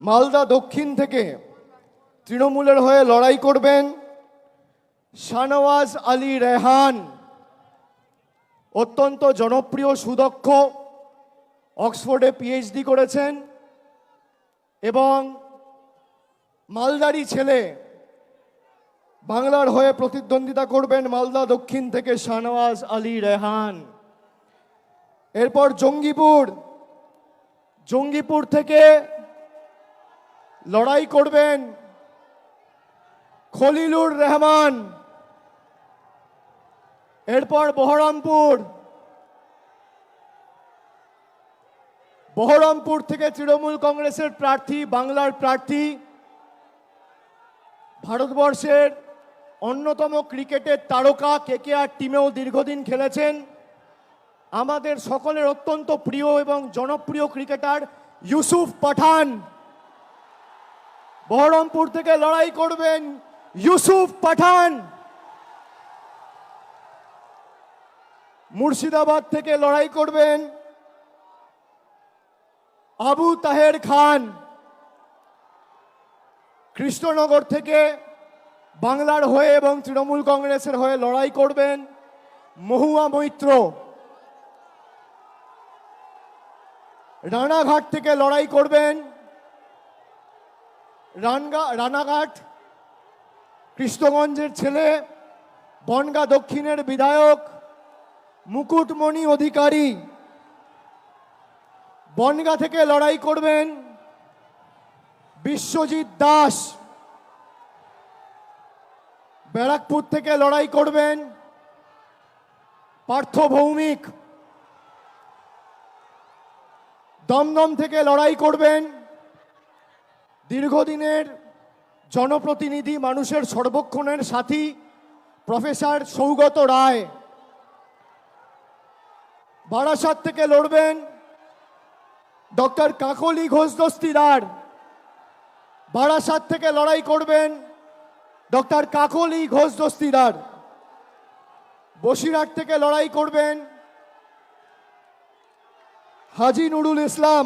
মালদা দক্ষিণ থেকে তৃণমূলের হয়ে লড়াই করবেন শাহনওয়াজ আলী রেহান। অত্যন্ত জনপ্রিয়, সুদক্ষ, অক্সফোর্ডে পিএইচডি করেছেন এবং মালদারি ছেলে। বাংলার হয়ে প্রতিদ্বন্দ্বিতা করবেন মালদা দক্ষিণ থেকে শাহনওয়াজ আলী রেহান। এরপর জঙ্গিপুর থেকে লড়াই করবেন খলিলুর রহমান। এরপর বহরমপুর থেকে তৃণমূল কংগ্রেসের প্রার্থী, বাংলার প্রার্থী, ভারতবর্ষের অন্যতম ক্রিকেটের তারকা, কেকেআর টিমেও দীর্ঘদিন খেলেছেন, আমাদের সকলের অত্যন্ত প্রিয় এবং জনপ্রিয় ক্রিকেটার ইউসুফ পাঠান। বহরমপুর থেকে লড়াই করবেন ইউসুফ পাঠান। মুর্শিদাবাদ থেকে লড়াই করবেন আবু তাহের খান। কৃষ্ণনগর থেকে বাংলার হয়ে এবং তৃণমূল কংগ্রেসের হয়ে লড়াই করবেন মহুয়া মৈত্র। রানাঘাট থেকে লড়াই করবেন রানাঘাট কৃষ্ণগঞ্জের ছেলে, বনগাঁ দক্ষিণের বিধায়ক মুকুটমণি অধিকারী। বনগাঁ থেকে লড়াই করবেন বিশ্বজিৎ দাস। ব্যারাকপুর থেকে লড়াই করবেন পার্থ ভৌমিক। দমদম থেকে লড়াই করবেন দীর্ঘদিনের জনপ্রতিনিধি, মানুষের সর্বক্ষণের সাথী প্রফেসর সৌগত রায়। বারাসাত থেকে লড়বেন ডক্টর কাকলি ঘোষ দস্তিদার। বারাসাত থেকে লড়াই করবেন ডক্টর কাকলি ঘোষ দস্তিদার। বসিরহাট থেকে লড়াই করবেন হাজি নুরুল ইসলাম।